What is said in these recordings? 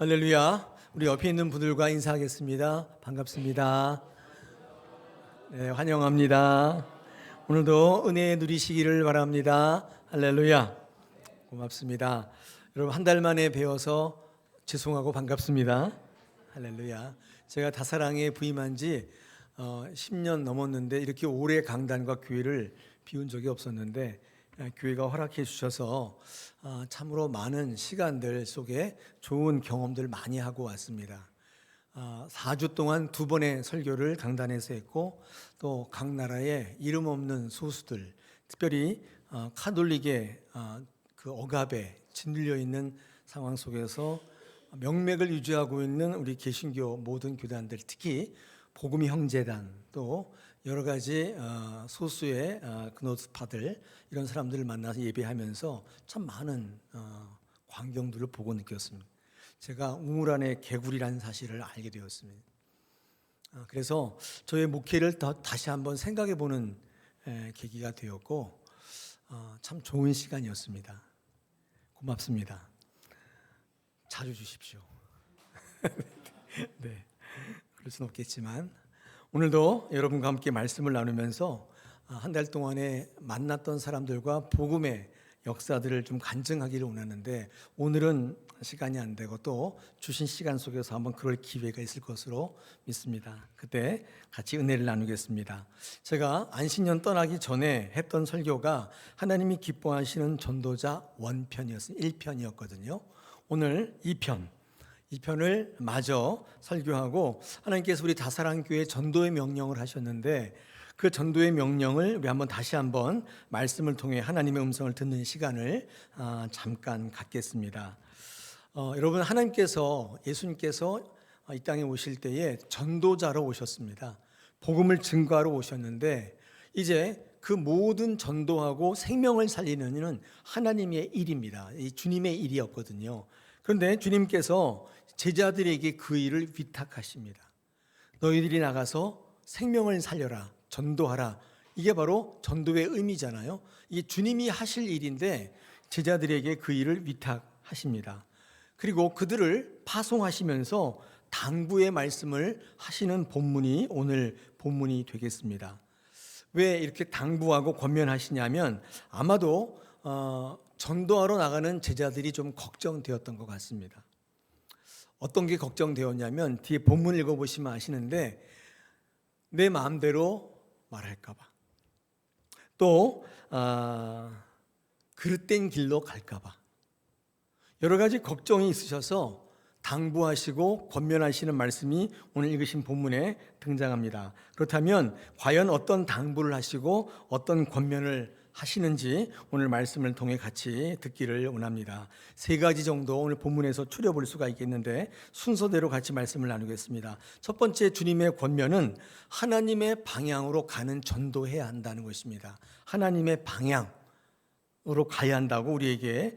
할렐루야. 우리 옆에 있는 분들과 인사하겠습니다. 반갑습니다. 네, 환영합니다. 오늘도 은혜 누리시기를 바랍니다. 할렐루야. 고맙습니다. 여러분 한 달 만에 뵈어서 죄송하고 반갑습니다. 할렐루야. 제가 다사랑에 부임한 지 10년 넘었는데 이렇게 오래 강단과 교회를 비운 적이 없었는데 교회가 허락해 주셔서 참으로 많은 시간들 속에 좋은 경험들 많이 하고 왔습니다. 4주 동안 2번의 설교를 강단에서 했고 또 각 나라의 이름 없는 소수들, 특별히 카톨릭의 그 억압에 짓눌려 있는 상황 속에서 명맥을 유지하고 있는 우리 개신교 모든 교단들, 특히 복음의 형제단, 또 여러 가지 소수의 그노스파들, 이런 사람들을 만나서 예배하면서 참 많은 광경들을 보고 느꼈습니다. 제가 우물 안에 개구리라는 사실을 알게 되었습니다. 그래서 저의 목회를 다시 한번 생각해 보는 계기가 되었고 참 좋은 시간이었습니다. 고맙습니다. 자주 주십시오. 네, 그럴 수는 없겠지만 오늘도 여러분과 함께 말씀을 나누면서 한 달 동안에 만났던 사람들과 복음의 역사들을 좀 간증하기를 원하는데 오늘은 시간이 안 되고 또 주신 시간 속에서 한번 그럴 기회가 있을 것으로 믿습니다. 그때 같이 은혜를 나누겠습니다. 제가 안식년 떠나기 전에 했던 설교가 하나님이 기뻐하시는 전도자 원편이었습니다. 1편이었거든요. 오늘 2편을 마저 설교하고 하나님께서 우리 다사랑교회 전도의 명령을 하셨는데 그 전도의 명령을 우리 다시 한번 말씀을 통해 하나님의 음성을 듣는 시간을 잠깐 갖겠습니다. 여러분, 예수님께서 이 땅에 오실 때에 전도자로 오셨습니다. 복음을 증거하러 오셨는데 이제 그 모든 전도하고 생명을 살리는 일은 하나님의 일입니다. 이 주님의 일이었거든요. 그런데 주님께서 제자들에게 그 일을 위탁하십니다. 너희들이 나가서 생명을 살려라, 전도하라. 이게 바로 전도의 의미잖아요. 이게 주님이 하실 일인데 제자들에게 그 일을 위탁하십니다. 그리고 그들을 파송하시면서 당부의 말씀을 하시는 본문이 오늘 본문이 되겠습니다. 왜 이렇게 당부하고 권면하시냐면 아마도 전도하러 나가는 제자들이 좀 걱정되었던 것 같습니다. 어떤 게 걱정되었냐면 뒤에 본문 읽어보시면 아시는데 내 마음대로 말할까 봐, 또 그릇된 길로 갈까 봐 여러 가지 걱정이 있으셔서 당부하시고 권면하시는 말씀이 오늘 읽으신 본문에 등장합니다. 그렇다면 과연 어떤 당부를 하시고 어떤 권면을 하시는지 오늘 말씀을 통해 같이 듣기를 원합니다. 3가지 정도 오늘 본문에서 추려볼 수가 있겠는데 순서대로 같이 말씀을 나누겠습니다. 첫 번째 주님의 권면은 하나님의 방향으로 가는 전도해야 한다는 것입니다. 하나님의 방향으로 가야 한다고 우리에게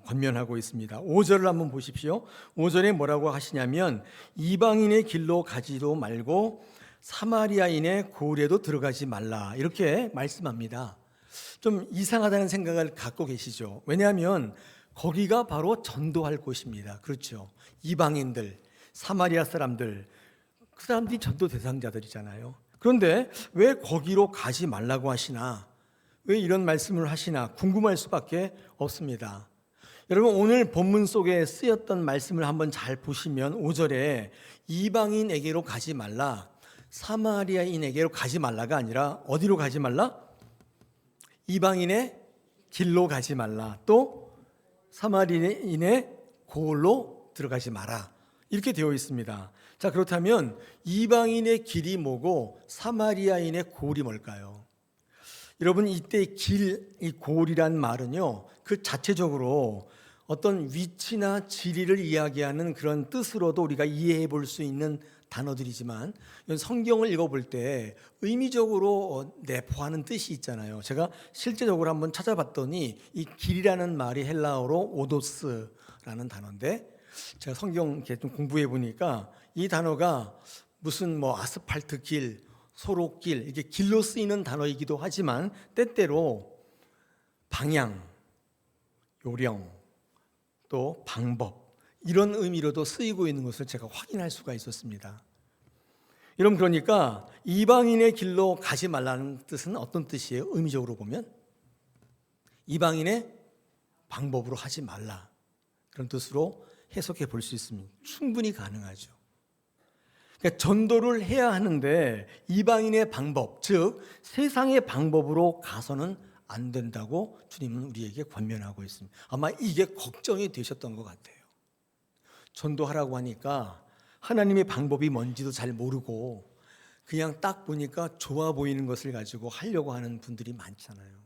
권면하고 있습니다. 5절을 한번 보십시오. 5절에 뭐라고 하시냐면 이방인의 길로 가지도 말고 사마리아인의 고을에도 들어가지 말라, 이렇게 말씀합니다. 좀 이상하다는 생각을 갖고 계시죠? 왜냐하면 거기가 바로 전도할 곳입니다. 그렇죠? 이방인들, 사마리아 사람들, 그 사람들이 전도 대상자들이잖아요. 그런데 왜 거기로 가지 말라고 하시나? 왜 이런 말씀을 하시나 궁금할 수밖에 없습니다. 여러분, 오늘 본문 속에 쓰였던 말씀을 한번 잘 보시면 5절에 이방인에게로 가지 말라, 사마리아인에게로 가지 말라가 아니라 어디로 가지 말라? 이방인의 길로 가지 말라, 또 사마리아인의 고을로 들어가지 마라, 이렇게 되어 있습니다. 자, 그렇다면 이방인의 길이 뭐고 사마리아인의 고을이 뭘까요? 여러분, 이때 이 고을이란 말은요, 그 자체적으로 어떤 위치나 지리를 이야기하는 그런 뜻으로도 우리가 이해해 볼 수 있는 단어들이지만 성경을 읽어볼 때 의미적으로 내포하는 뜻이 있잖아요. 제가 실제적으로 한번 찾아봤더니 이 길이라는 말이 헬라어로 오도스라는 단어인데 제가 성경 이렇게 좀 공부해 보니까 이 단어가 무슨 아스팔트 길, 소록길, 이게 길로 쓰이는 단어이기도 하지만 때때로 방향, 요령, 또 방법, 이런 의미로도 쓰이고 있는 것을 제가 확인할 수가 있었습니다. 여러분, 그러니까 이방인의 길로 가지 말라는 뜻은 어떤 뜻이에요? 의미적으로 보면 이방인의 방법으로 하지 말라, 그런 뜻으로 해석해 볼 수 있습니다. 충분히 가능하죠. 그러니까 전도를 해야 하는데 이방인의 방법, 즉 세상의 방법으로 가서는 안 된다고 주님은 우리에게 권면하고 있습니다. 아마 이게 걱정이 되셨던 것 같아요. 전도하라고 하니까 하나님의 방법이 뭔지도 잘 모르고 그냥 딱 보니까 좋아 보이는 것을 가지고 하려고 하는 분들이 많잖아요.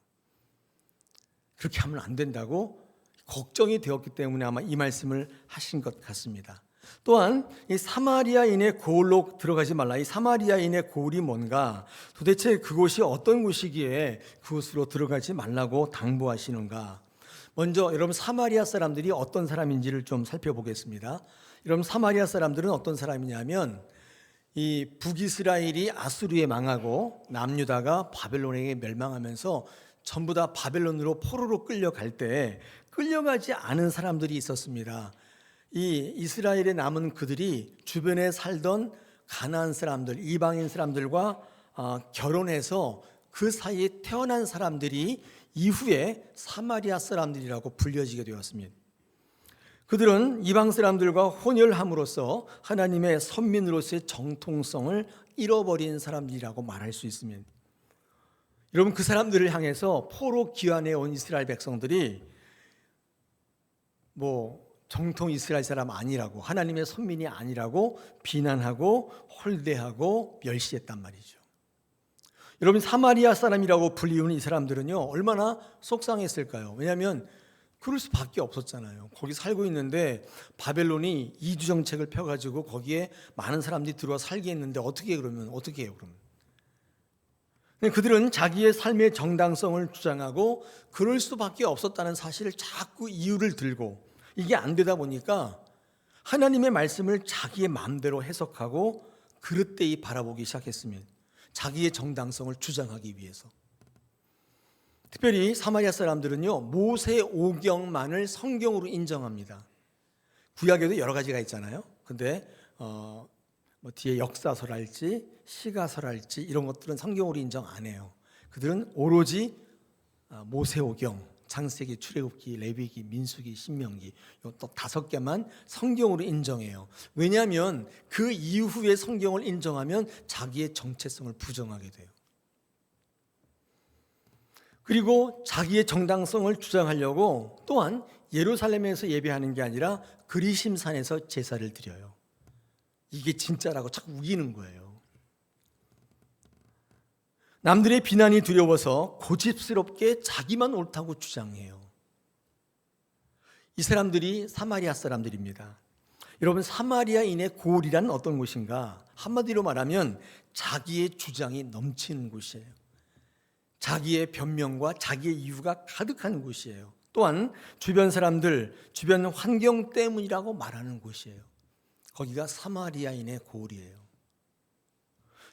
그렇게 하면 안 된다고 걱정이 되었기 때문에 아마 이 말씀을 하신 것 같습니다. 또한 이 사마리아인의 고을로 들어가지 말라. 이 사마리아인의 고을이 뭔가, 도대체 그곳이 어떤 곳이기에 그곳으로 들어가지 말라고 당부하시는가. 먼저 여러분, 사마리아 사람들이 어떤 사람인지를 좀 살펴보겠습니다. 여러분, 사마리아 사람들은 어떤 사람이냐면 이 북이스라엘이 아수르에 망하고 남유다가 바벨론에게 멸망하면서 전부 다 바벨론으로 포로로 끌려갈 때 끌려가지 않은 사람들이 있었습니다. 이 이스라엘에 남은 그들이 주변에 살던 가나안 사람들, 이방인 사람들과 결혼해서 그 사이에 태어난 사람들이 이후에 사마리아 사람들이라고 불려지게 되었습니다. 그들은 이방 사람들과 혼혈함으로써 하나님의 선민으로서의 정통성을 잃어버린 사람들이라고 말할 수 있습니다. 여러분, 그 사람들을 향해서 포로 귀환해 온 이스라엘 백성들이 정통 이스라엘 사람 아니라고, 하나님의 선민이 아니라고 비난하고 홀대하고 멸시했단 말이죠. 여러분, 사마리아 사람이라고 불리우는 이 사람들은요, 얼마나 속상했을까요? 왜냐하면 그럴 수밖에 없었잖아요. 거기 살고 있는데 바벨론이 이주 정책을 펴가지고 거기에 많은 사람들이 들어와 살게 했는데 어떻게 해요? 그러면 그들은 자기의 삶의 정당성을 주장하고 그럴 수밖에 없었다는 사실을 자꾸 이유를 들고, 이게 안 되다 보니까 하나님의 말씀을 자기의 마음대로 해석하고 그릇되이 바라보기 시작했습니다. 자기의 정당성을 주장하기 위해서. 특별히 사마리아 사람들은요, 모세 오경만을 성경으로 인정합니다. 구약에도 여러 가지가 있잖아요. 근데 뒤에 역사서랄지 시가서랄지 이런 것들은 성경으로 인정 안 해요. 그들은 오로지 모세오경, 창세기, 출애굽기, 레위기, 민수기, 신명기, 또 5개만 성경으로 인정해요. 왜냐하면 그 이후에 성경을 인정하면 자기의 정체성을 부정하게 돼요. 그리고 자기의 정당성을 주장하려고 또한 예루살렘에서 예배하는 게 아니라 그리심산에서 제사를 드려요. 이게 진짜라고 자꾸 우기는 거예요. 남들의 비난이 두려워서 고집스럽게 자기만 옳다고 주장해요. 이 사람들이 사마리아 사람들입니다. 여러분, 사마리아인의 고을이란 어떤 곳인가? 한마디로 말하면 자기의 주장이 넘치는 곳이에요. 자기의 변명과 자기의 이유가 가득한 곳이에요. 또한 주변 사람들, 주변 환경 때문이라고 말하는 곳이에요. 거기가 사마리아인의 고을이에요.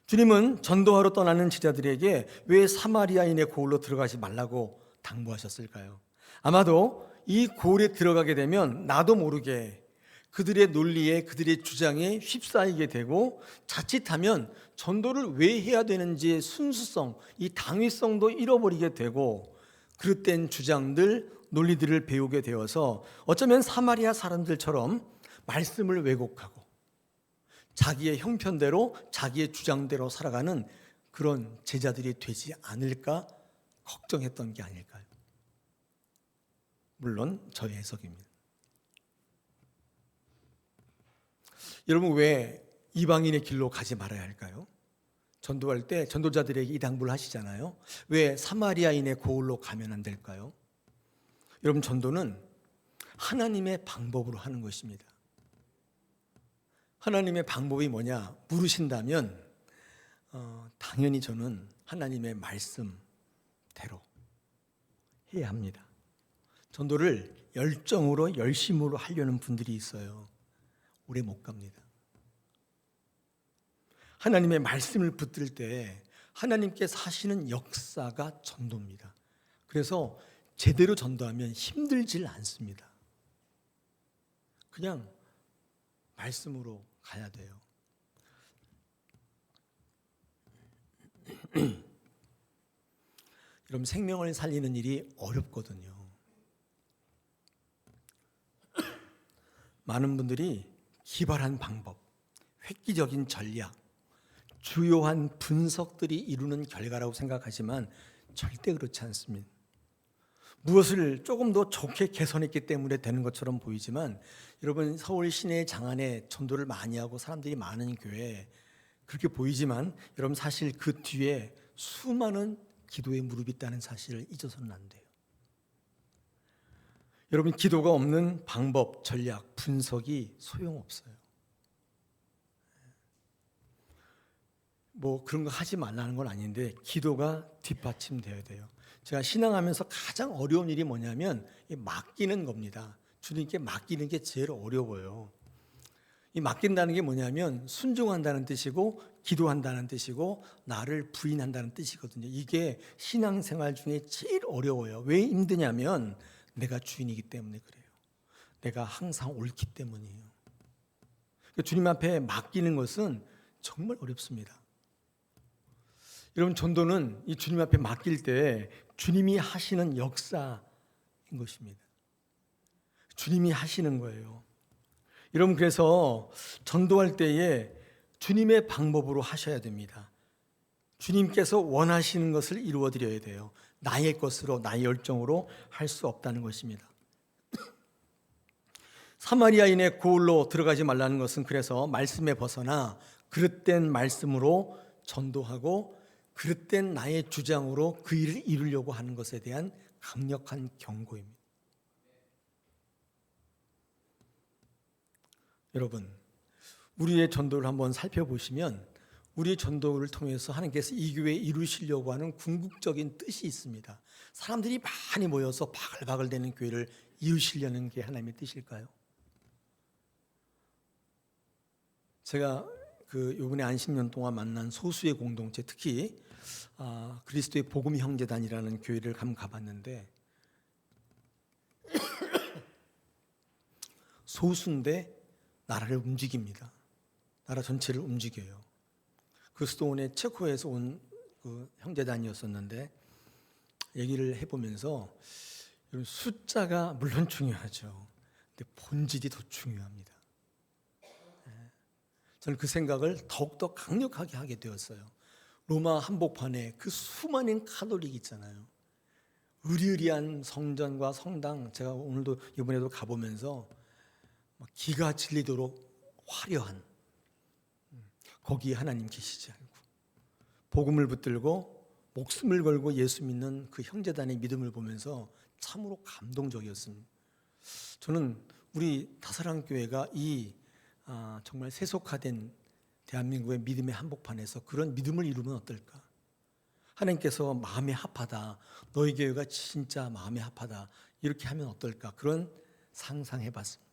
주님은 전도하러 떠나는 제자들에게 왜 사마리아인의 고을로 들어가지 말라고 당부하셨을까요? 아마도 이 고을에 들어가게 되면 나도 모르게 그들의 논리에, 그들의 주장에 휩싸이게 되고 자칫하면 전도를 왜 해야 되는지의 순수성, 이 당위성도 잃어버리게 되고 그릇된 주장들, 논리들을 배우게 되어서 어쩌면 사마리아 사람들처럼 말씀을 왜곡하고 자기의 형편대로, 자기의 주장대로 살아가는 그런 제자들이 되지 않을까 걱정했던 게 아닐까요? 물론 저의 해석입니다. 여러분, 왜 이방인의 길로 가지 말아야 할까요? 전도할 때 전도자들에게 이 당부를 하시잖아요. 왜 사마리아인의 고을로 가면 안 될까요? 여러분, 전도는 하나님의 방법으로 하는 것입니다. 하나님의 방법이 뭐냐 물으신다면 당연히 저는 하나님의 말씀대로 해야 합니다. 전도를 열정으로 열심으로 하려는 분들이 있어요. 오래 못 갑니다. 하나님의 말씀을 붙들 때 하나님께서 하시는 역사가 전도입니다. 그래서 제대로 전도하면 힘들질 않습니다. 그냥 말씀으로 가야 돼요. 여러분, 생명을 살리는 일이 어렵거든요. 많은 분들이 기발한 방법, 획기적인 전략, 주요한 분석들이 이루는 결과라고 생각하지만 절대 그렇지 않습니다. 무엇을 조금 더 좋게 개선했기 때문에 되는 것처럼 보이지만, 여러분, 서울 시내 장안에 전도를 많이 하고 사람들이 많은 교회, 그렇게 보이지만 여러분, 사실 그 뒤에 수많은 기도의 무릎이 있다는 사실을 잊어서는 안 돼요. 여러분, 기도가 없는 방법, 전략, 분석이 소용없어요. 뭐 그런 거 하지 말라는 건 아닌데 기도가 뒷받침되어야 돼요. 제가 신앙하면서 가장 어려운 일이 뭐냐면 맡기는 겁니다. 주님께 맡기는 게 제일 어려워요. 이 맡긴다는 게 뭐냐면 순종한다는 뜻이고 기도한다는 뜻이고 나를 부인한다는 뜻이거든요. 이게 신앙생활 중에 제일 어려워요. 왜 힘드냐면 내가 주인이기 때문에 그래요. 내가 항상 옳기 때문이에요. 주님 앞에 맡기는 것은 정말 어렵습니다. 여러분, 전도는 이 주님 앞에 맡길 때 주님이 하시는 역사인 것입니다. 주님이 하시는 거예요. 여러분, 그래서 전도할 때에 주님의 방법으로 하셔야 됩니다. 주님께서 원하시는 것을 이루어 드려야 돼요. 나의 것으로, 나의 열정으로 할 수 없다는 것입니다. 사마리아인의 고을로 들어가지 말라는 것은 그래서 말씀에 벗어나 그릇된 말씀으로 전도하고 그릇된 나의 주장으로 그 일을 이루려고 하는 것에 대한 강력한 경고입니다. 여러분, 우리의 전도를 한번 살펴보시면 우리의 전도를 통해서 하나님께서 이 교회에 이루시려고 하는 궁극적인 뜻이 있습니다. 사람들이 많이 모여서 바글바글 되는 교회를 이루시려는 게 하나님의 뜻일까요? 제가 요번에 한 10년 동안 만난 소수의 공동체, 특히 그리스도의 복음 형제단이라는 교회를 한번 가봤는데 소수인데 나라를 움직입니다. 나라 전체를 움직여요. 그 수도원의 체코에서 온 그 형제단이었었는데 얘기를 해보면서 숫자가 물론 중요하죠. 근데 본질이 더 중요합니다. 저는 그 생각을 더욱더 강력하게 하게 되었어요. 로마 한복판에 그 수많은 카톨릭 있잖아요. 의리의리한 성전과 성당, 제가 오늘도 이번에도 가보면서 기가 질리도록 화려한, 거기에 하나님 계시지 않고 복음을 붙들고 목숨을 걸고 예수 믿는 그 형제단의 믿음을 보면서 참으로 감동적이었습니다. 저는 우리 다사랑교회가 이 정말 세속화된 대한민국의 믿음의 한복판에서 그런 믿음을 이루면 어떨까? 하나님께서 마음에 합하다, 너희 교회가 진짜 마음에 합하다, 이렇게 하면 어떨까? 그런 상상해봤습니다.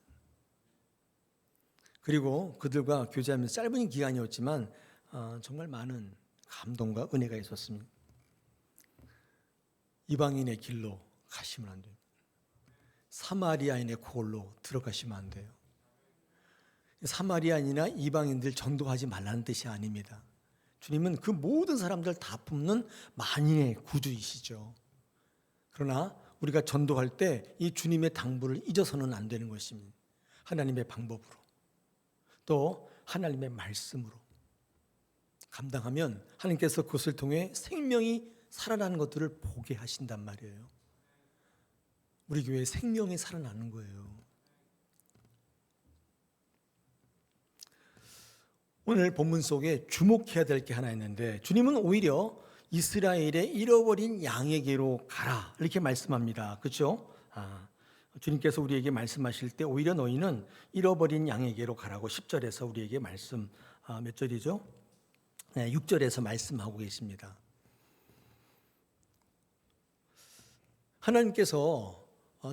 그리고 그들과 교제하면서 짧은 기간이었지만 정말 많은 감동과 은혜가 있었습니다. 이방인의 길로 가시면 안 됩니다. 사마리아인의 고을로 들어가시면 안 돼요. 사마리아인이나 이방인들 전도하지 말라는 뜻이 아닙니다. 주님은 그 모든 사람들 다 품는 만인의 구주이시죠. 그러나 우리가 전도할 때 이 주님의 당부를 잊어서는 안 되는 것입니다. 하나님의 방법으로, 또 하나님의 말씀으로 감당하면 하나님께서 그것을 통해 생명이 살아나는 것들을 보게 하신단 말이에요. 우리 교회에 생명이 살아나는 거예요. 오늘 본문 속에 주목해야 될 게 하나 있는데, 주님은 오히려 이스라엘의 잃어버린 양에게로 가라 이렇게 말씀합니다. 그렇죠? 주님께서 우리에게 말씀하실 때 오히려 너희는 잃어버린 양에게로 가라고 10절에서 우리에게 말씀, 몇 절이죠? 6절에서 말씀하고 계십니다. 하나님께서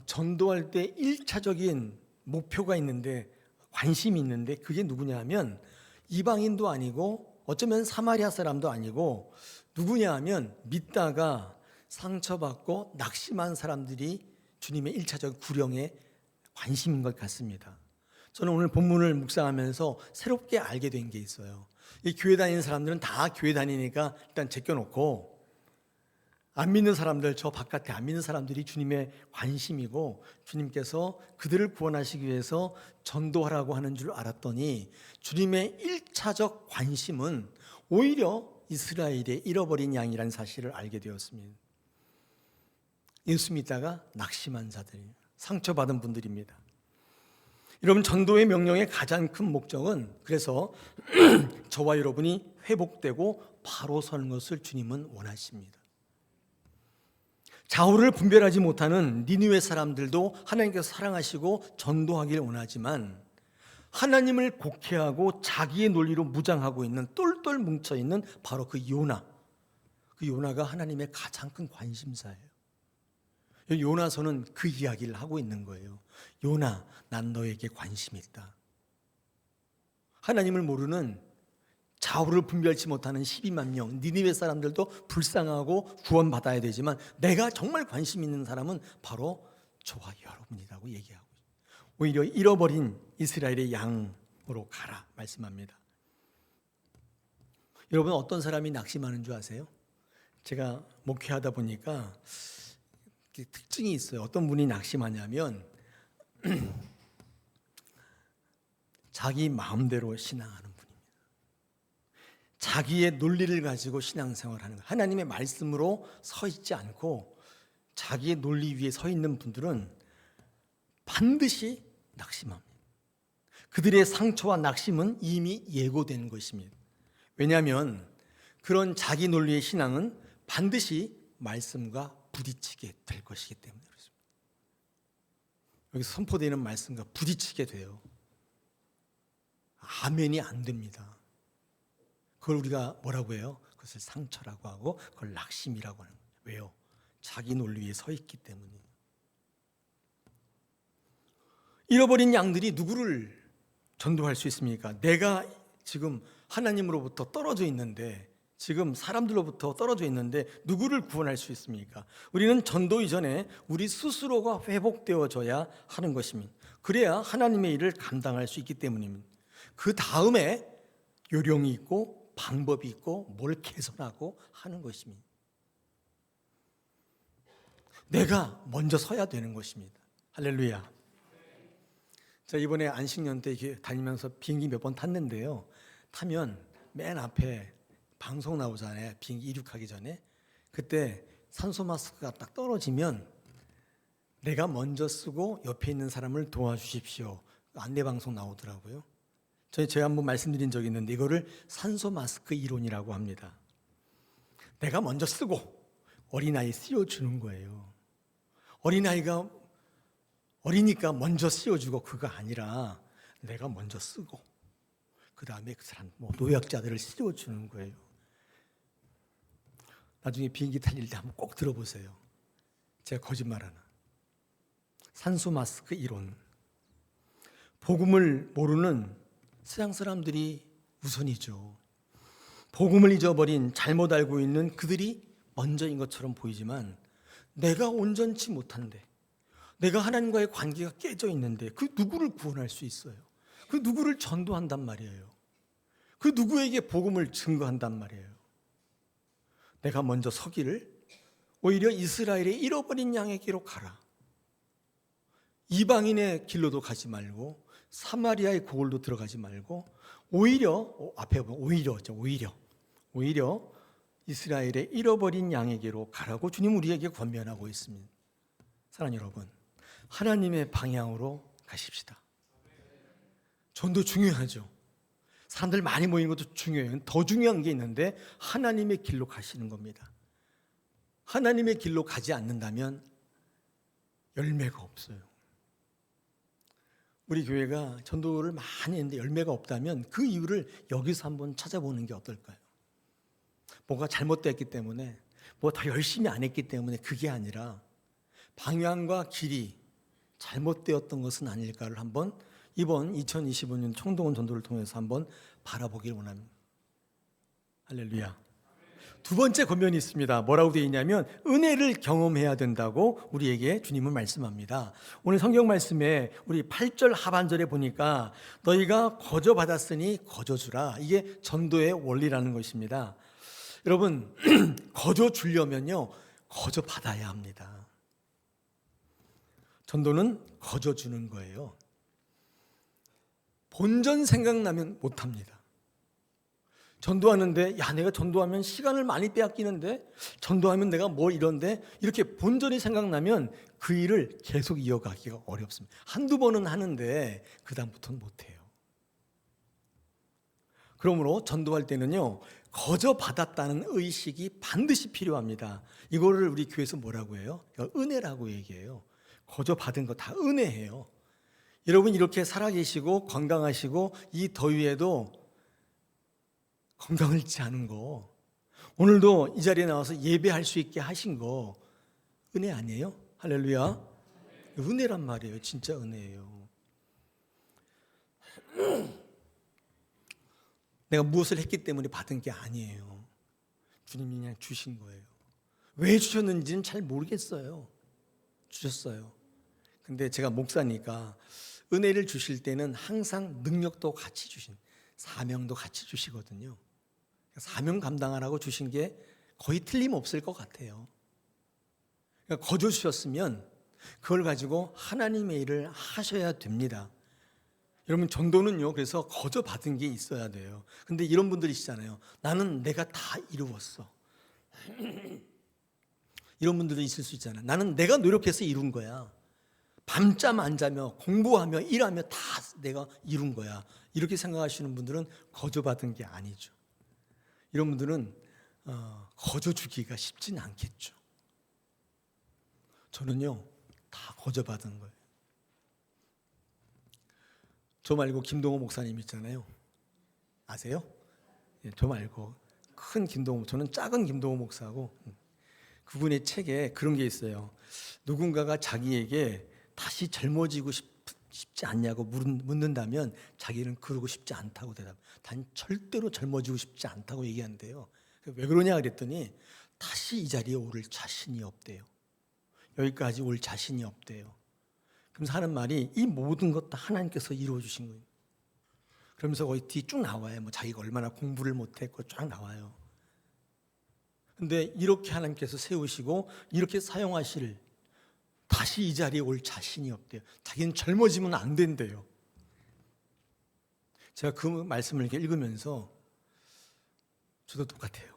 전도할 때 1차적인 목표가 있는데, 관심이 있는데, 그게 누구냐 하면 이방인도 아니고 어쩌면 사마리아 사람도 아니고 누구냐 하면 믿다가 상처받고 낙심한 사람들이 주님의 1차적 구령에 관심인 것 같습니다. 저는 오늘 본문을 묵상하면서 새롭게 알게 된 게 있어요. 이 교회 다니는 사람들은 다 교회 다니니까 일단 제껴놓고, 안 믿는 사람들, 저 바깥에 안 믿는 사람들이 주님의 관심이고 주님께서 그들을 구원하시기 위해서 전도하라고 하는 줄 알았더니, 주님의 1차적 관심은 오히려 이스라엘의 잃어버린 양이라는 사실을 알게 되었습니다. 예수 믿다가 낙심한 자들, 상처받은 분들입니다. 여러분, 전도의 명령의 가장 큰 목적은 그래서 저와 여러분이 회복되고 바로 서는 것을 주님은 원하십니다. 좌우를 분별하지 못하는 니느웨 사람들도 하나님께서 사랑하시고 전도하기를 원하지만, 하나님을 곡해하고 자기의 논리로 무장하고 있는, 똘똘 뭉쳐있는 바로 그 요나가 하나님의 가장 큰 관심사예요. 요나서는 그 이야기를 하고 있는 거예요. 요나, 난 너에게 관심이 있다. 하나님을 모르는, 좌우를 분별치 못하는 12만 명 니느웨 사람들도 불쌍하고 구원받아야 되지만, 내가 정말 관심 있는 사람은 바로 저와 여러분이라고 얘기하고 있어요. 오히려 잃어버린 이스라엘의 양으로 가라 말씀합니다. 여러분, 어떤 사람이 낙심하는 줄 아세요? 제가 목회하다 보니까 특징이 있어요. 어떤 분이 낙심하냐면 자기 마음대로 신앙하는 분입니다. 자기의 논리를 가지고 신앙생활하는 거예요. 하나님의 말씀으로 서 있지 않고 자기의 논리 위에 서 있는 분들은 반드시 낙심합니다. 그들의 상처와 낙심은 이미 예고된 것입니다. 왜냐하면 그런 자기 논리의 신앙은 반드시 말씀과 부딪히게 될 것이기 때문에 그렇습니다. 여기서 선포되는 말씀과 부딪히게 돼요. 아멘이 안 됩니다. 그걸 우리가 뭐라고 해요? 그것을 상처라고 하고 그걸 낙심이라고 하는 거예요. 왜요? 자기 논리 위에 서 있기 때문이에요. 잃어버린 양들이 누구를 전도할 수 있습니까? 내가 지금 하나님으로부터 떨어져 있는데, 지금 사람들로부터 떨어져 있는데 누구를 구원할 수 있습니까? 우리는 전도 이전에 우리 스스로가 회복되어져야 하는 것입니다. 그래야 하나님의 일을 감당할 수 있기 때문입니다. 그 다음에 요령이 있고 방법이 있고 뭘 개선하고 하는 것입니다. 내가 먼저 서야 되는 것입니다. 할렐루야. 자, 이번에 안식년 때 다니면서 비행기 몇 번 탔는데요, 타면 맨 앞에 방송 나오잖아요. 비행기 이륙하기 전에. 그때 산소 마스크가 딱 떨어지면 내가 먼저 쓰고 옆에 있는 사람을 도와주십시오, 안내 방송 나오더라고요. 제가 한번 말씀드린 적이 있는데 이거를 산소 마스크 이론이라고 합니다. 내가 먼저 쓰고 어린아이 씌워주는 거예요. 어리니까 먼저 씌워주고, 그거 아니라 내가 먼저 쓰고 그 다음에 그 사람 노약자들을 씌워주는 거예요. 나중에 비행기 탈 때 한번 꼭 들어보세요. 제가 거짓말 하나. 산소 마스크 이론. 복음을 모르는 세상 사람들이 우선이죠. 복음을 잊어버린, 잘못 알고 있는 그들이 먼저인 것처럼 보이지만, 내가 온전치 못한데, 내가 하나님과의 관계가 깨져 있는데 그 누구를 구원할 수 있어요? 그 누구를 전도한단 말이에요. 그 누구에게 복음을 증거한단 말이에요. 내가 먼저 서기를, 오히려 이스라엘의 잃어버린 양에게로 가라. 이방인의 길로도 가지 말고 사마리아의 고을도 들어가지 말고, 오히려 앞에 보면 오히려 이스라엘의 잃어버린 양에게로 가라고 주님 우리에게 권면하고 있습니다. 사랑하는 여러분, 하나님의 방향으로 가십시다. 전도 중요하죠. 사람들 많이 모이는 것도 중요해요. 더 중요한 게 있는데 하나님의 길로 가시는 겁니다. 하나님의 길로 가지 않는다면 열매가 없어요. 우리 교회가 전도를 많이 했는데 열매가 없다면 그 이유를 여기서 한번 찾아보는 게 어떨까요? 뭐가 잘못됐기 때문에, 뭐 더 열심히 안 했기 때문에, 그게 아니라 방향과 길이 잘못되었던 것은 아닐까를 한번 이번 2025년 총동원 전도를 통해서 한번 바라보길 원합니다. 할렐루야. 두 번째 권면이 있습니다. 뭐라고 되어 있냐면 은혜를 경험해야 된다고 우리에게 주님은 말씀합니다. 오늘 성경 말씀에 우리 8절 하반절에 보니까 너희가 거저 받았으니 거저 주라. 이게 전도의 원리라는 것입니다. 여러분, 거저 주려면요, 거저 받아야 합니다. 전도는 거저 주는 거예요. 본전 생각나면 못합니다. 전도하는데 야, 내가 전도하면 시간을 많이 빼앗기는데, 전도하면 내가 뭘 이런데, 이렇게 본전이 생각나면 그 일을 계속 이어가기가 어렵습니다. 한두 번은 하는데 그 다음부터는 못해요. 그러므로 전도할 때는요, 거저 받았다는 의식이 반드시 필요합니다. 이거를 우리 교회에서 뭐라고 해요? 은혜라고 얘기해요. 거저 받은 거 다 은혜예요. 여러분, 이렇게 살아계시고 건강하시고 이 더위에도 건강을 잃지 않은 거, 오늘도 이 자리에 나와서 예배할 수 있게 하신 거 은혜 아니에요? 할렐루야. 은혜란 말이에요. 진짜 은혜예요. 내가 무엇을 했기 때문에 받은 게 아니에요. 주님이 그냥 주신 거예요. 왜 주셨는지는 잘 모르겠어요. 주셨어요. 근데 제가 목사니까 은혜를 주실 때는 항상 능력도 같이 주신, 사명도 같이 주시거든요. 사명 감당하라고 주신 게 거의 틀림없을 것 같아요. 그러니까 거저 주셨으면 그걸 가지고 하나님의 일을 하셔야 됩니다. 여러분, 전도는요, 그래서 거저 받은 게 있어야 돼요. 근데 이런 분들이 있잖아요. 나는 내가 다 이루었어. 이런 분들도 있을 수 있잖아요. 나는 내가 노력해서 이룬 거야. 밤잠 안 자며 공부하며 일하며 다 내가 이룬 거야. 이렇게 생각하시는 분들은 거저 받은 게 아니죠. 이런 분들은 거저 주기가 쉽지는 않겠죠. 저는요, 다 거저 받은 거예요. 저 말고 김동호 목사님 있잖아요. 아세요? 저 말고 큰 김동호, 저는 작은 김동호 목사고, 그분의 책에 그런 게 있어요. 누군가가 자기에게 다시 젊어지고 싶지 않냐고 묻는다면 자기는 그러고 싶지 않다고 대답. 단 절대로 젊어지고 싶지 않다고 얘기한대요. 왜 그러냐 그랬더니 다시 이 자리에 오를 자신이 없대요. 여기까지 올 자신이 없대요. 그러면서 하는 말이 이 모든 것 다 하나님께서 이루어 주신 거예요. 그러면서 거기 뒤 쭉 나와요. 뭐 자기가 얼마나 공부를 못했고 쫙 나와요. 근데 이렇게 하나님께서 세우시고 이렇게 사용하실, 다시 이 자리에 올 자신이 없대요. 자기는 젊어지면 안 된대요. 제가 그 말씀을 이렇게 읽으면서 저도 똑같아요.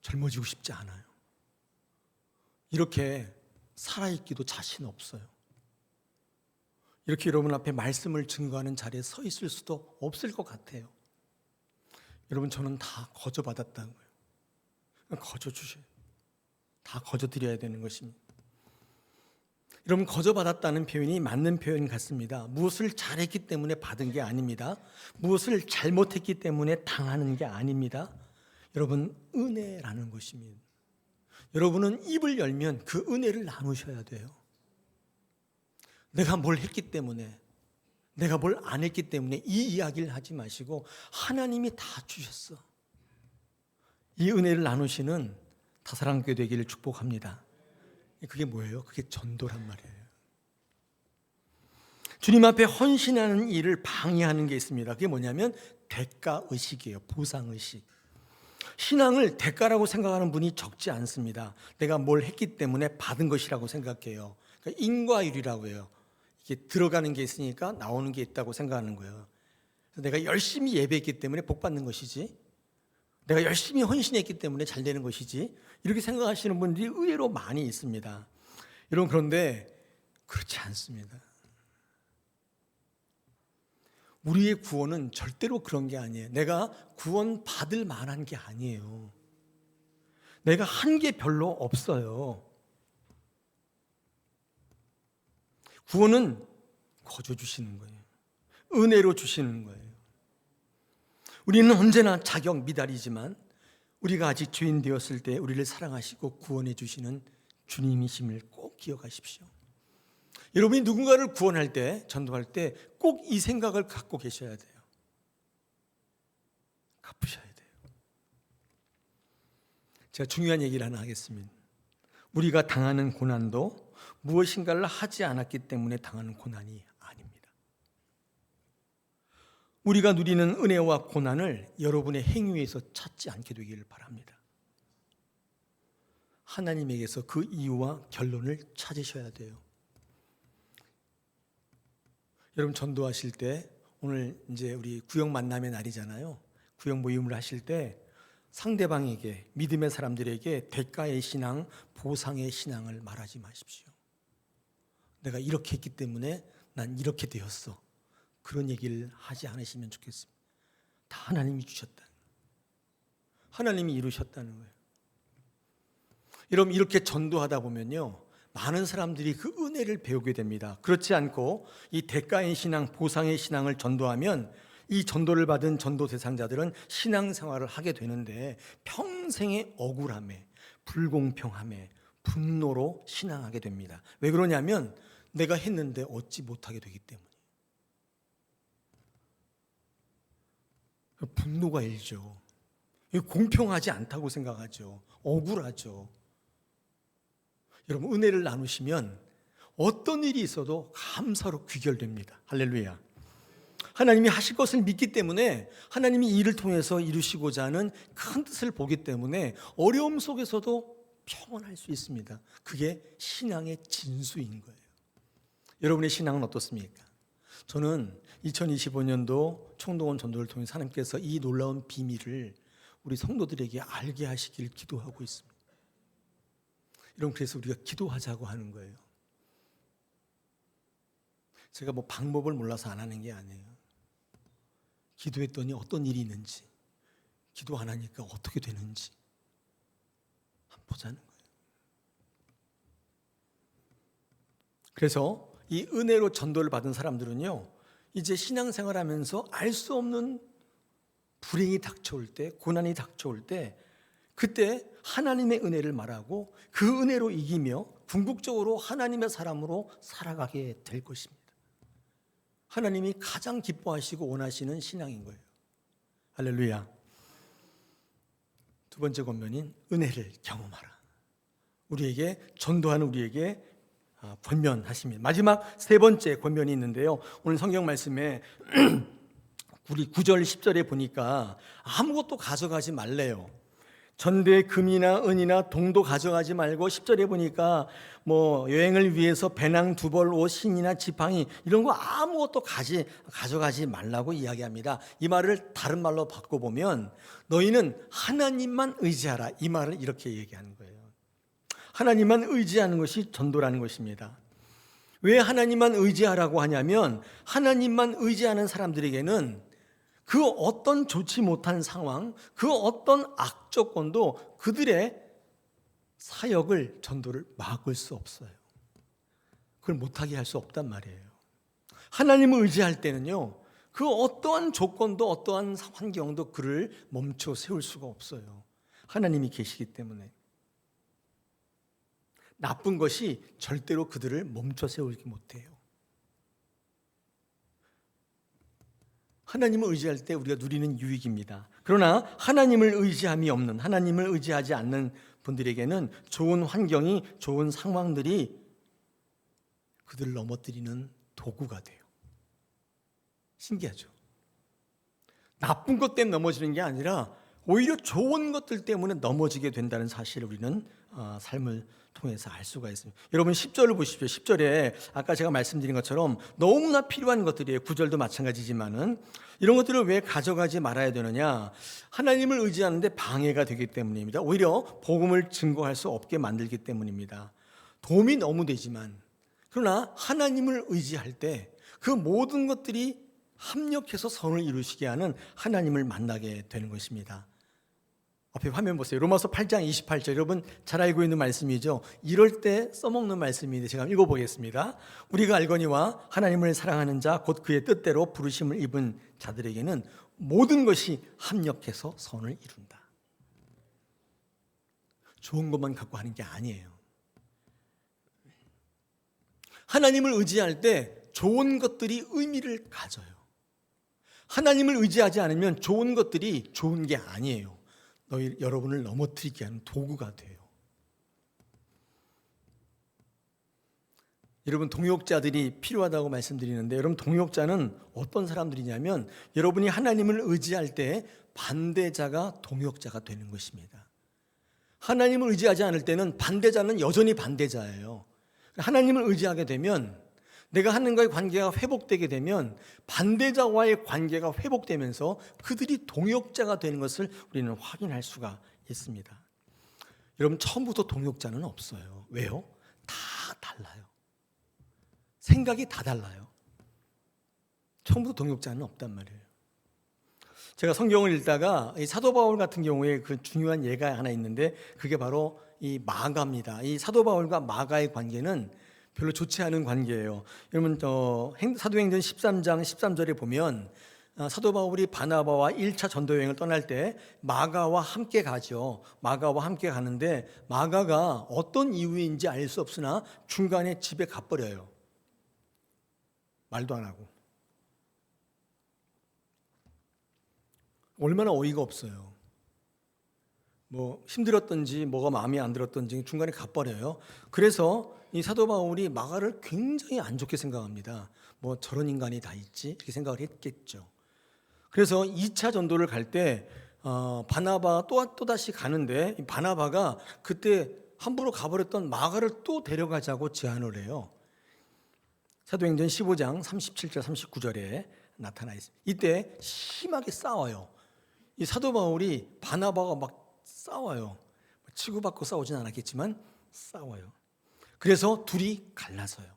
젊어지고 싶지 않아요. 이렇게 살아있기도 자신 없어요. 이렇게 여러분 앞에 말씀을 증거하는 자리에 서 있을 수도 없을 것 같아요. 여러분, 저는 다 거저 받았다는 거예요. 거저 주셔요. 다 거저 드려야 되는 것입니다. 여러분, 거저 받았다는 표현이 맞는 표현 같습니다. 무엇을 잘했기 때문에 받은 게 아닙니다. 무엇을 잘못했기 때문에 당하는 게 아닙니다. 여러분, 은혜라는 것입니다. 여러분은 입을 열면 그 은혜를 나누셔야 돼요. 내가 뭘 했기 때문에, 내가 뭘 안 했기 때문에 이 이야기를 하지 마시고 하나님이 다 주셨어. 이 은혜를 나누시는 다사랑교회 되기를 축복합니다. 그게 뭐예요? 그게 전도란 말이에요. 주님 앞에 헌신하는 일을 방해하는 게 있습니다. 그게 뭐냐면 대가의식이에요. 보상의식. 신앙을 대가라고 생각하는 분이 적지 않습니다. 내가 뭘 했기 때문에 받은 것이라고 생각해요. 그러니까 인과율이라고 해요. 이게 들어가는 게 있으니까 나오는 게 있다고 생각하는 거예요. 그래서 내가 열심히 예배했기 때문에 복 받는 것이지, 내가 열심히 헌신했기 때문에 잘 되는 것이지, 이렇게 생각하시는 분들이 의외로 많이 있습니다. 여러분, 그런데 그렇지 않습니다. 우리의 구원은 절대로 그런 게 아니에요. 내가 구원 받을 만한 게 아니에요. 내가 한 게 별로 없어요. 구원은 거저 주시는 거예요. 은혜로 주시는 거예요. 우리는 언제나 자격 미달이지만 우리가 아직 죄인 되었을 때 우리를 사랑하시고 구원해 주시는 주님이심을 꼭 기억하십시오. 여러분이 누군가를 구원할 때, 전도할 때 꼭 이 생각을 갖고 계셔야 돼요. 갚으셔야 돼요. 제가 중요한 얘기를 하나 하겠습니다. 우리가 당하는 고난도 무엇인가를 하지 않았기 때문에 당하는 고난이 아닙니다. 우리가 누리는 은혜와 고난을 여러분의 행위에서 찾지 않게 되기를 바랍니다. 하나님에게서 그 이유와 결론을 찾으셔야 돼요. 여러분 전도하실 때 오늘 이제 우리 구역 만남의 날이잖아요. 구역 모임을 하실 때 상대방에게, 믿음의 사람들에게 대가의 신앙, 보상의 신앙을 말하지 마십시오. 내가 이렇게 했기 때문에 난 이렇게 되었어. 그런 얘기를 하지 않으시면 좋겠습니다. 다 하나님이 주셨다. 하나님이 이루셨다는 거예요. 여러분 이렇게 전도하다 보면요, 많은 사람들이 그 은혜를 배우게 됩니다. 그렇지 않고 이 대가의 신앙, 보상의 신앙을 전도하면 이 전도를 받은 전도 대상자들은 신앙생활을 하게 되는데 평생의 억울함에, 불공평함에, 분노로 신앙하게 됩니다. 왜 그러냐면 내가 했는데 얻지 못하게 되기 때문에. 분노가 일죠. 공평하지 않다고 생각하죠. 억울하죠. 여러분 은혜를 나누시면 어떤 일이 있어도 감사로 귀결됩니다. 할렐루야. 하나님이 하실 것을 믿기 때문에, 하나님이 이 일을 통해서 이루시고자 하는 큰 뜻을 보기 때문에 어려움 속에서도 평안할 수 있습니다. 그게 신앙의 진수인 거예요. 여러분의 신앙은 어떻습니까? 저는 2025년도 총동원 전도를 통해서 하나님께서 이 놀라운 비밀을 우리 성도들에게 알게 하시길 기도하고 있습니다. 여러분 그래서 우리가 기도하자고 하는 거예요. 제가 뭐 방법을 몰라서 안 하는 게 아니에요. 기도했더니 어떤 일이 있는지, 기도 안 하니까 어떻게 되는지 한번 보자는 거예요. 그래서 이 은혜로 전도를 받은 사람들은요, 이제 신앙생활하면서 알 수 없는 불행이 닥쳐올 때, 고난이 닥쳐올 때, 그때 하나님의 은혜를 말하고 그 은혜로 이기며 궁극적으로 하나님의 사람으로 살아가게 될 것입니다. 하나님이 가장 기뻐하시고 원하시는 신앙인 거예요. 할렐루야. 두 번째 권면인 은혜를 경험하라. 우리에게 전도하는 우리에게 권면하십니다. 마지막 세 번째 권면이 있는데요, 오늘 성경 말씀에 우리 9절 10절에 보니까 아무것도 가져가지 말래요. 전대 금이나 은이나 동도 가져가지 말고, 10절에 보니까 뭐 여행을 위해서 배낭 2벌, 옷, 신이나 지팡이 이런 거 아무것도 가져가지 말라고 이야기합니다. 이 말을 다른 말로 바꿔보면 너희는 하나님만 의지하라, 이 말을 이렇게 얘기하는 거예요. 하나님만 의지하는 것이 전도라는 것입니다. 왜 하나님만 의지하라고 하냐면, 하나님만 의지하는 사람들에게는 그 어떤 좋지 못한 상황, 그 어떤 악조건도 그들의 사역을, 전도를 막을 수 없어요. 그걸 못하게 할 수 없단 말이에요. 하나님을 의지할 때는요, 그 어떠한 조건도 어떠한 환경도 그를 멈춰 세울 수가 없어요. 하나님이 계시기 때문에. 나쁜 것이 절대로 그들을 멈춰 세우지 못해요. 하나님을 의지할 때 우리가 누리는 유익입니다. 그러나 하나님을 의지함이 없는, 하나님을 의지하지 않는 분들에게는 좋은 환경이, 좋은 상황들이 그들을 넘어뜨리는 도구가 돼요. 신기하죠? 나쁜 것 때문에 넘어지는 게 아니라 오히려 좋은 것들 때문에 넘어지게 된다는 사실을 우리는 삶을 통해서 알 수가 있습니다. 여러분 10절을 보십시오. 10절에 아까 제가 말씀드린 것처럼 너무나 필요한 것들이에요. 9절도 마찬가지지만은 이런 것들을 왜 가져가지 말아야 되느냐? 하나님을 의지하는데 방해가 되기 때문입니다. 오히려 복음을 증거할 수 없게 만들기 때문입니다. 도움이 너무 되지만, 그러나 하나님을 의지할 때 그 모든 것들이 합력해서 선을 이루시게 하는 하나님을 만나게 되는 것입니다. 앞에 화면 보세요. 로마서 8장 28절, 여러분 잘 알고 있는 말씀이죠. 이럴 때 써먹는 말씀인데 제가 읽어보겠습니다. 우리가 알거니와 하나님을 사랑하는 자 곧 그의 뜻대로 부르심을 입은 자들에게는 모든 것이 합력해서 선을 이룬다. 좋은 것만 갖고 하는 게 아니에요. 하나님을 의지할 때 좋은 것들이 의미를 가져요. 하나님을 의지하지 않으면 좋은 것들이 좋은 게 아니에요. 여러분을 넘어뜨리게 하는 도구가 돼요. 여러분, 동역자들이 필요하다고 말씀드리는데, 여러분, 동역자는 어떤 사람들이냐면 여러분이 하나님을 의지할 때 반대자가 동역자가 되는 것입니다. 하나님을 의지하지 않을 때는 반대자는 여전히 반대자예요. 하나님을 의지하게 되면, 내가 하나님과의 관계가 회복되게 되면 반대자와의 관계가 회복되면서 그들이 동역자가 되는 것을 우리는 확인할 수가 있습니다. 여러분, 처음부터 동역자는 없어요. 왜요? 다 달라요. 생각이 다 달라요. 처음부터 동역자는 없단 말이에요. 제가 성경을 읽다가 이 사도 바울 같은 경우에 그 중요한 예가 하나 있는데, 그게 바로 이 마가입니다. 이 사도 바울과 마가의 관계는 별로 좋지 않은 관계예요. 여러분, 사도행전 13장 13절에 보면 사도 바울이 바나바와 1차 전도 여행을 떠날 때 마가와 함께 가죠. 마가와 함께 가는데, 마가가 어떤 이유인지 알 수 없으나 중간에 집에 가버려요. 말도 안 하고. 얼마나 어이가 없어요. 뭐 힘들었던지 뭐가 마음에 안 들었던지 중간에 가버려요. 그래서 이 사도 바울이 마가를 굉장히 안 좋게 생각합니다. 뭐 저런 인간이 다 있지? 이렇게 생각을 했겠죠. 그래서 2차 전도를 갈 때 바나바가 또다시 가는데, 바나바가 그때 함부로 가버렸던 마가를 또 데려가자고 제안을 해요. 사도행전 15장 37절 39절에 나타나 있습니다. 이때 심하게 싸워요. 이 사도 바울이 바나바가 막 싸워요. 치고받고 싸우진 않았겠지만 싸워요. 그래서 둘이 갈라서요.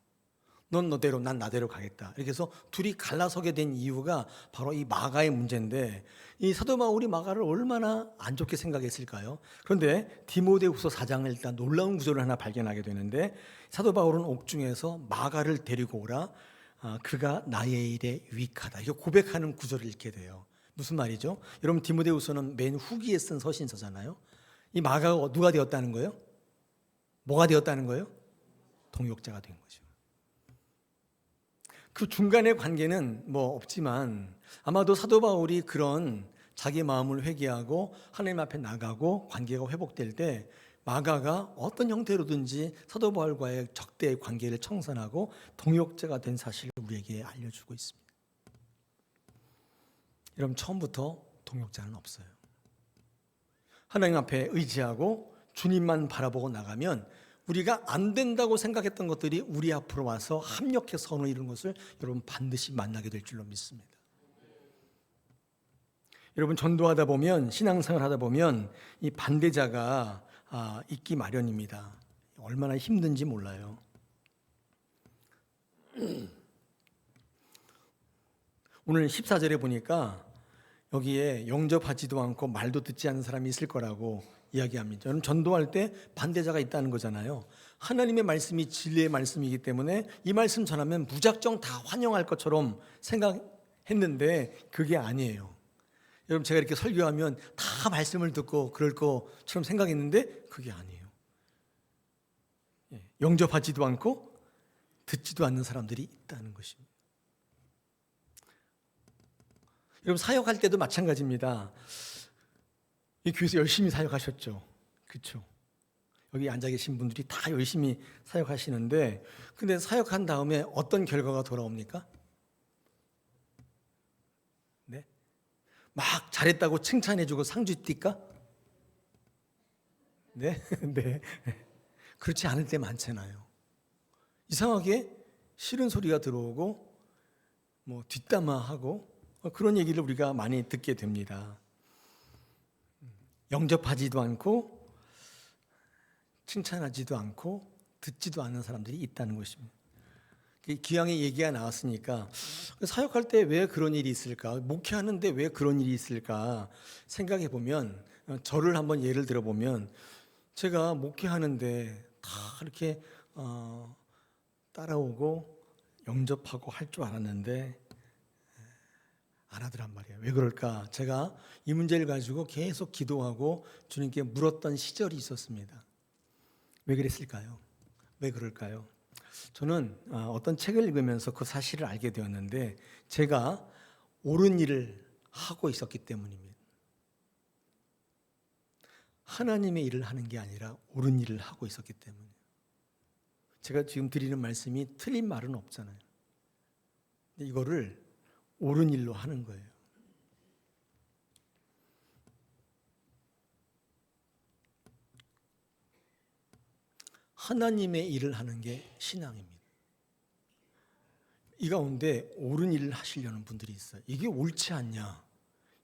넌 너대로, 난 나대로 가겠다. 이렇게 해서 둘이 갈라서게 된 이유가 바로 이 마가의 문제인데, 이 사도 바울이 마가를 얼마나 안 좋게 생각했을까요? 그런데 디모데후서 4장을 일단 놀라운 구절을 하나 발견하게 되는데, 사도 바울은 옥중에서 마가를 데리고 오라. 그가 나의 일에 유익하다. 이거 고백하는 구절을 읽게 돼요. 무슨 말이죠? 여러분, 디모데후서는 맨 후기에 쓴 서신서잖아요. 이 마가가 누가 되었다는 거예요? 뭐가 되었다는 거예요? 동역자가 된 거죠. 그 중간의 관계는 뭐 없지만, 아마도 사도 바울이 그런 자기 마음을 회개하고 하나님 앞에 나가고 관계가 회복될 때 마가가 어떤 형태로든지 사도 바울과의 적대의 관계를 청산하고 동역자가 된 사실을 우리에게 알려주고 있습니다. 여러분, 처음부터 동역자는 없어요. 하나님 앞에 의지하고 주님만 바라보고 나가면 우리가 안 된다고 생각했던 것들이 우리 앞으로 와서 합력해 선을 이루는 것을 여러분 반드시 만나게 될 줄로 믿습니다. 여러분, 전도하다 보면, 신앙생활 하다 보면 이 반대자가 있기 마련입니다. 얼마나 힘든지 몰라요. 오늘 14절에 보니까 여기에 영접하지도 않고 말도 듣지 않는 사람이 있을 거라고 이야기합니다. 여러분, 전도할 때 반대자가 있다는 거잖아요. 하나님의 말씀이 진리의 말씀이기 때문에 이 말씀 전하면 무작정 다 환영할 것처럼 생각했는데 그게 아니에요. 여러분, 제가 이렇게 설교하면 다 말씀을 듣고 그럴 것처럼 생각했는데 그게 아니에요. 영접하지도 않고 듣지도 않는 사람들이 있다는 것입니다. 여러분, 사역할 때도 마찬가지입니다. 이 교회에서 열심히 사역하셨죠? 그렇죠? 여기 앉아 계신 분들이 다 열심히 사역하시는데, 근데 사역한 다음에 어떤 결과가 돌아옵니까? 네? 막 잘했다고 칭찬해주고 상주 뛸까? 네? 네. 그렇지 않을 때 많잖아요. 이상하게 싫은 소리가 들어오고 뭐 뒷담화하고 그런 얘기를 우리가 많이 듣게 됩니다. 영접하지도 않고 칭찬하지도 않고 듣지도 않는 사람들이 있다는 것입니다. 기왕에 얘기가 나왔으니까 사역할 때 왜 그런 일이 있을까? 목회하는데 왜 그런 일이 있을까? 생각해 보면, 저를 한번 예를 들어 보면, 제가 목회하는데 다 이렇게 따라오고 영접하고 할 줄 알았는데 안 하더란 말이에요. 왜 그럴까? 제가 이 문제를 가지고 계속 기도하고 주님께 물었던 시절이 있었습니다. 왜 그랬을까요? 왜 그럴까요? 저는 어떤 책을 읽으면서 그 사실을 알게 되었는데, 제가 옳은 일을 하고 있었기 때문입니다. 하나님의 일을 하는 게 아니라 옳은 일을 하고 있었기 때문에. 제가 지금 드리는 말씀이 틀린 말은 없잖아요. 근데 이거를 옳은 일로 하는 거예요. 하나님의 일을 하는 게 신앙입니다. 이 가운데 옳은 일을 하시려는 분들이 있어요. 이게 옳지 않냐?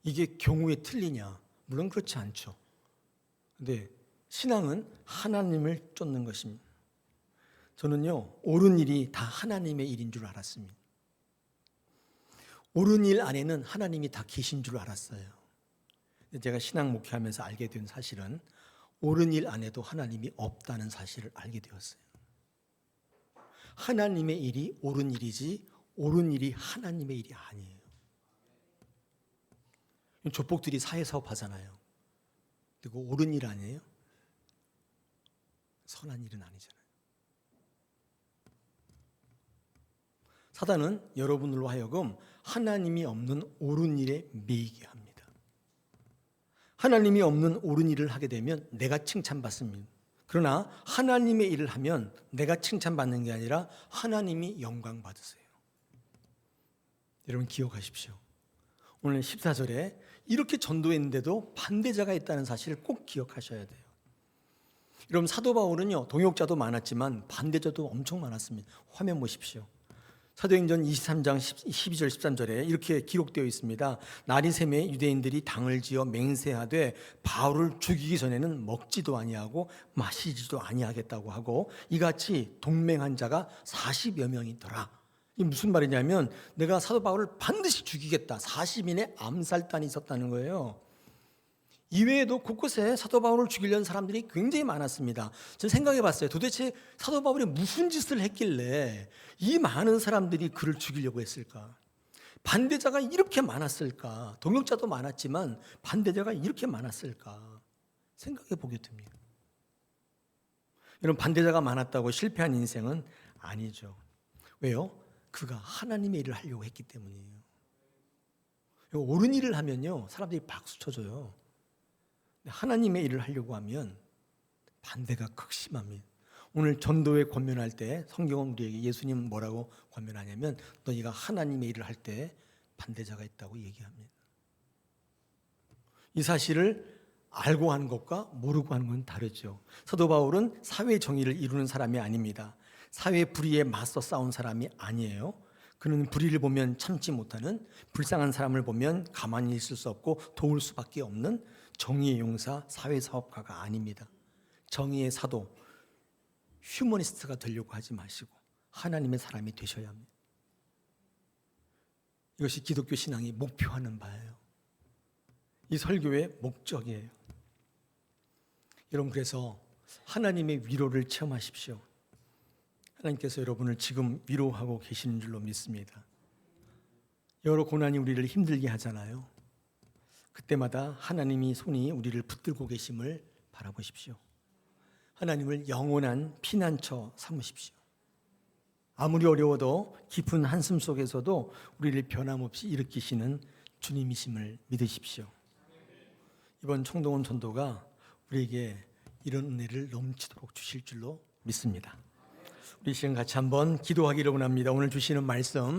이게 경우에 틀리냐? 물론 그렇지 않죠. 근데 신앙은 하나님을 쫓는 것입니다. 저는요, 옳은 일이 다 하나님의 일인 줄 알았습니다. 옳은 일 안에는 하나님이 다 계신 줄 알았어요. 제가 신앙 목회하면서 알게 된 사실은 옳은 일 안에도 하나님이 없다는 사실을 알게 되었어요. 하나님의 일이 옳은 일이지 옳은 일이 하나님의 일이 아니에요. 조폭들이 사회사업 하잖아요. 그리고 옳은 일 아니에요? 선한 일은 아니잖아요. 사단은 여러분들로 하여금 하나님이 없는 옳은 일에 매이게 합니다. 하나님이 없는 옳은 일을 하게 되면 내가 칭찬받습니다. 그러나 하나님의 일을 하면 내가 칭찬받는 게 아니라 하나님이 영광 받으세요. 여러분 기억하십시오. 오늘 14절에 이렇게 전도했는데도 반대자가 있다는 사실을 꼭 기억하셔야 돼요. 여러분 사도 바울은요, 동역자도 많았지만 반대자도 엄청 많았습니다. 화면 보십시오. 사도행전 23장 12절 13절에 이렇게 기록되어 있습니다. 날이 새매 유대인들이 당을 지어 맹세하되 바울을 죽이기 전에는 먹지도 아니하고 마시지도 아니하겠다고 하고 이같이 동맹한 자가 40여 명이더라. 이게 무슨 말이냐면 내가 사도 바울을 반드시 죽이겠다. 40인의 암살단이 있었다는 거예요. 이외에도 곳곳에 사도 바울을 죽이려는 사람들이 굉장히 많았습니다. 저는 생각해 봤어요. 도대체 사도 바울이 무슨 짓을 했길래 이 많은 사람들이 그를 죽이려고 했을까? 반대자가 이렇게 많았을까? 동역자도 많았지만 반대자가 이렇게 많았을까? 생각해 보게 됩니다. 여러분 반대자가 많았다고 실패한 인생은 아니죠. 왜요? 그가 하나님의 일을 하려고 했기 때문이에요. 옳은 일을 하면요 사람들이 박수 쳐줘요. 하나님의 일을 하려고 하면 반대가 극심합니다. 오늘 전도에 권면할 때 성경은 우리에게 예수님은 뭐라고 권면하냐면 너희가 하나님의 일을 할 때 반대자가 있다고 얘기합니다. 이 사실을 알고 하는 것과 모르고 하는 건 다르죠. 사도 바울은 사회 정의를 이루는 사람이 아닙니다. 사회 불의에 맞서 싸운 사람이 아니에요. 그는 불의를 보면 참지 못하는, 불쌍한 사람을 보면 가만히 있을 수 없고 도울 수밖에 없는 정의의 용사, 사회사업가가 아닙니다. 정의의 사도, 휴머니스트가 되려고 하지 마시고 하나님의 사람이 되셔야 합니다. 이것이 기독교 신앙이 목표하는 바예요. 이 설교의 목적이에요. 여러분 그래서 하나님의 위로를 체험하십시오. 하나님께서 여러분을 지금 위로하고 계시는 줄로 믿습니다. 여러 고난이 우리를 힘들게 하잖아요. 그때마다 하나님이 손이 우리를 붙들고 계심을 바라보십시오. 하나님을 영원한 피난처 삼으십시오. 아무리 어려워도 깊은 한숨 속에서도 우리를 변함없이 일으키시는 주님이심을 믿으십시오. 이번 청동원 전도가 우리에게 이런 은혜를 넘치도록 주실 줄로 믿습니다. 우리 시간 같이 한번 기도하기를 원합니다. 오늘 주시는 말씀